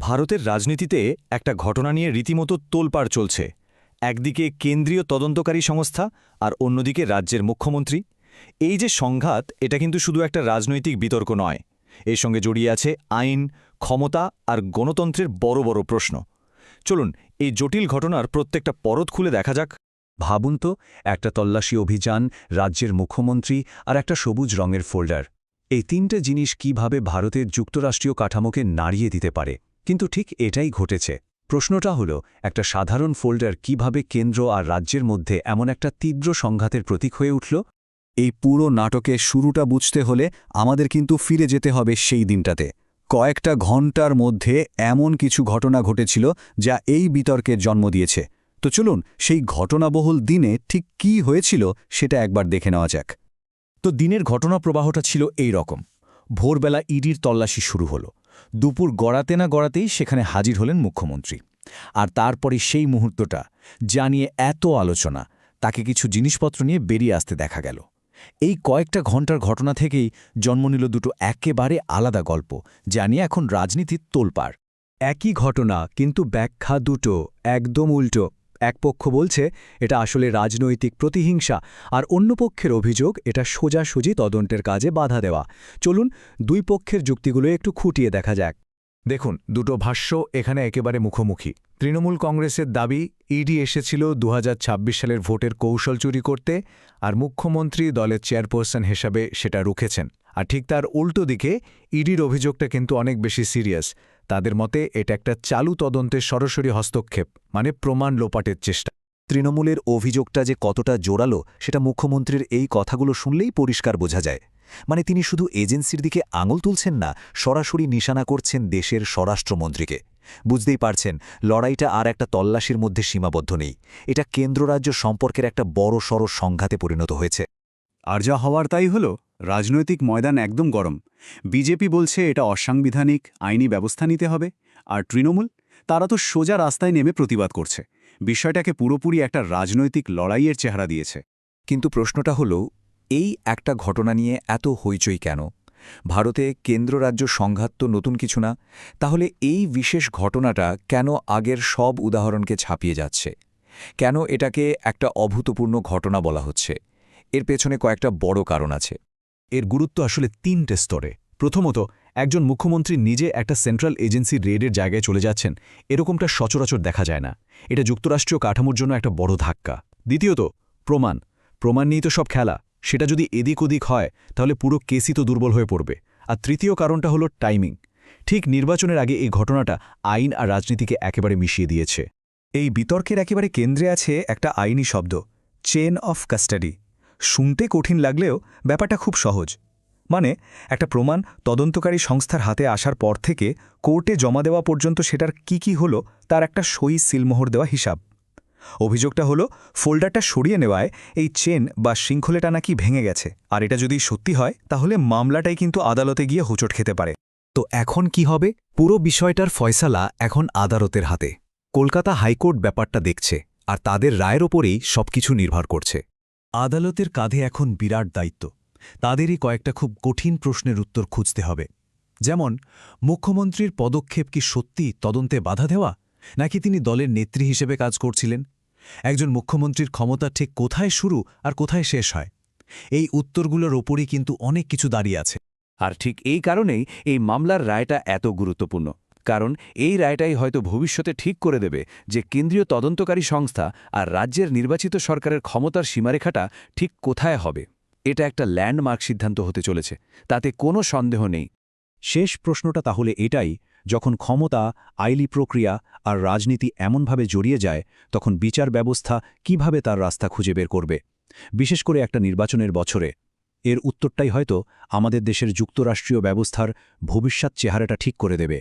ভারতের রাজনীতিতে একটা ঘটনা নিয়ে রীতিমতো তোলপাড় চলছে। একদিকে কেন্দ্রীয় তদন্তকারী সংস্থা আর অন্যদিকে রাজ্যের মুখ্যমন্ত্রী। এই যে সংঘাত, এটা কিন্তু শুধু একটা রাজনৈতিক বিতর্ক নয়, এর সঙ্গে জড়িয়ে আছে আইন, ক্ষমতা আর গণতন্ত্রের বড় বড় প্রশ্ন। চলুন এই জটিল ঘটনার প্রত্যেকটা পরত খুলে দেখা যাক। ভাবুন তো, একটা তল্লাশি অভিযান, রাজ্যের মুখ্যমন্ত্রী আর একটা সবুজ রঙের ফোল্ডার। এই তিনটে জিনিস কিভাবে ভারতের যুক্তরাষ্ট্রীয় কাঠামোকে নাড়িয়ে দিতে পারে। কিন্তু ঠিক এটাই ঘটেছে। প্রশ্নটা হলো, একটা সাধারণ ফোল্ডার কিভাবে কেন্দ্র আর রাজ্যের মধ্যে এমন একটা তীব্র সংঘাতের প্রতীক হয়ে উঠল? এই পুরো নাটকের শুরুটা বুঝতে হলে আমাদের কিন্তু ফিরে যেতে হবে সেই দিনটাতে। কয়েকটা ঘণ্টার মধ্যে এমন কিছু ঘটনা ঘটেছিল যা এই বিতর্কের জন্ম দিয়েছে। তো চলুন সেই ঘটনাবহুল দিনে ঠিক কী হয়েছিল সেটা একবার দেখে নেওয়া যাক। তো দিনের ঘটনা প্রবাহটা ছিল এই রকম। ভোরবেলা ইডির তল্লাশি শুরু হলো। দুপুর গড়াতে না গড়াতেই সেখানে হাজির হলেন মুখ্যমন্ত্রী। আর তারপরে সেই মুহূর্তটা যা নিয়ে এত আলোচনা, তাকে কিছু জিনিসপত্র নিয়ে বেরিয়ে আসতে দেখা গেল। এই কয়েকটা ঘন্টার ঘটনা থেকেই জন্ম নিল দুটো একেবারে আলাদা গল্প, যা নিয়ে এখন রাজনীতির তোলপাড়। একই ঘটনা, কিন্তু ব্যাখ্যা দুটো একদম উল্টো। এক পক্ষ বলছে এটা আসলে রাজনৈতিক প্রতিহিংসা, আর অন্য পক্ষের অভিযোগ এটা সোজাসুজি তদন্তের কাজে বাধা দেওয়া। চলুন দুই পক্ষের যুক্তিগুলো একটু খুঁটিয়ে দেখা যাক। দেখুন, দুটো ভাষ্য এখানে একেবারে মুখোমুখি। তৃণমূল কংগ্রেসের দাবি, ইডি এসেছিল ২০২৬ সালের ভোটের কৌশল চুরি করতে, আর মুখ্যমন্ত্রী দলের চেয়ারপারসন হিসাবে সেটা রুখেছেন। আর ঠিক তার উল্টো দিকে ইডির অভিযোগটা কিন্তু অনেক বেশি সিরিয়াস। তাদের মতে এটা একটা চালু তদন্তের সরাসরি হস্তক্ষেপ, মানে প্রমাণ লোপাটের চেষ্টা। তৃণমূলের অভিযোগটা যে কতটা জোরালো সেটা মুখ্যমন্ত্রীর এই কথাগুলো শুনলেই পরিষ্কার বোঝা যায়। মানে তিনি শুধু এজেন্সির দিকে আঙুল তুলছেন না, সরাসরি নিশানা করছেন দেশের স্বরাষ্ট্রমন্ত্রীকে। বুঝতেই পারছেন, লড়াইটা আর একটা তল্লাশির মধ্যে সীমাবদ্ধ নেই, এটা কেন্দ্র-রাজ্য সম্পর্কের একটা বড়সড় সংঘাতে পরিণত হয়েছে। আর যা হওয়ার তাই হলো, রাজনৈতিক ময়দান একদম গরম। বিজেপি বলছে এটা অসাংবিধানিক, আইনি ব্যবস্থা নিতে হবে। আর তৃণমূল, তারা তো সোজা রাস্তায় নেমে প্রতিবাদ করছে। বিষয়টাকে পুরোপুরি একটা রাজনৈতিক লড়াইয়ের চেহারা দিয়েছে। কিন্তু প্রশ্নটা হলো, এই একটা ঘটনা নিয়ে এত হইচই কেন? ভারতে কেন্দ্র-রাজ্য সংঘাত তো নতুন কিছু না। তাহলে এই বিশেষ ঘটনাটা কেন আগের সব উদাহরণকে ছাপিয়ে যাচ্ছে? কেন এটাকে একটা অভূতপূর্ণ ঘটনা বলা হচ্ছে? এর পেছনে কয়েকটা বড় কারণ আছে। এর গুরুত্ব আসলে তিনটে স্তরে। প্রথমত, একজন মুখ্যমন্ত্রী নিজে একটা সেন্ট্রাল এজেন্সি রেডের জায়গায় চলে যাচ্ছেন, এরকমটা সচরাচর দেখা যায় না। এটা যুক্তরাষ্ট্রীয় কাঠামোর জন্য একটা বড় ধাক্কা। দ্বিতীয়ত, প্রমাণ নিয়েই তো সব খেলা। সেটা যদি এদিক ওদিক হয়, তাহলে পুরো কেসই তো দুর্বল হয়ে পড়বে। আর তৃতীয় কারণটা হলো টাইমিং। ঠিক নির্বাচনের আগে এই ঘটনাটা আইন আর রাজনীতিকে একেবারে মিশিয়ে দিয়েছে। এই বিতর্কের একেবারে কেন্দ্রে আছে একটা আইনি শব্দ, চেন অফ কাস্টাডি। শুনতে কঠিন লাগলেও ব্যাপারটা খুব সহজ। মানে একটা প্রমাণ তদন্তকারী সংস্থার হাতে আসার পর থেকে কোর্টে জমা দেওয়া পর্যন্ত সেটার কি হলো তার একটা সই সিলমোহর দেওয়া হিসাব। অভিযোগটা হলো, ফোল্ডারটা সরিয়ে নেওয়ায় এই চেন বা শৃঙ্খলেটা নাকি ভেঙে গেছে। আর এটা যদি সত্যি হয়, তাহলে মামলাটাই কিন্তু আদালতে গিয়ে হোঁচট খেতে পারে। তো এখন কি হবে? পুরো বিষয়টার ফয়সালা এখন আদালতের হাতে। কলকাতা হাইকোর্ট ব্যাপারটা দেখছে, আর তাদের রায়ের ওপরেই সবকিছু নির্ভর করছে। আদালতের কাঁধে এখন বিরাট দায়িত্ব। তাদেরই কয়েকটা খুব কঠিন প্রশ্নের উত্তর খুঁজতে হবে। যেমন, মুখ্যমন্ত্রীর পদক্ষেপ কি সত্যি তদন্তে বাধা দেওয়া, নাকি তিনি দলের নেত্রী হিসেবে কাজ করছিলেন? একজন মুখ্যমন্ত্রীর ক্ষমতা ঠিক কোথায় শুরু আর কোথায় শেষ হয়? এই উত্তরগুলোর ওপরই কিন্তু অনেক কিছু দাঁড়িয়ে আছে। আর ঠিক এই কারণেই এই মামলার রায়টা এত গুরুত্বপূর্ণ। কারণ এই রায়টাই হয়তো ভবিষ্যতে ঠিক করে দেবে যে কেন্দ্রীয় তদন্তকারী সংস্থা আর রাজ্যের নির্বাচিত সরকারের ক্ষমতার সীমারেখাটা ঠিক কোথায় হবে। এটা একটা ল্যান্ডমার্ক সিদ্ধান্ত হতে চলেছে, তাতে কোনো সন্দেহ নেই। শেষ প্রশ্নটা তাহলে এটাই, যখন ক্ষমতা, আইনি প্রক্রিয়া আর রাজনীতি এমনভাবে জড়িয়ে যায়, তখন বিচার ব্যবস্থা কিভাবে তার রাস্তা খুঁজে বের করবে, বিশেষ করে একটা নির্বাচনের বছরে? এর উত্তরটাই হয়তো আমাদের দেশের যুক্তরাষ্ট্রীয় ব্যবস্থার ভবিষ্যৎ চেহারাটা ঠিক করে দেবে।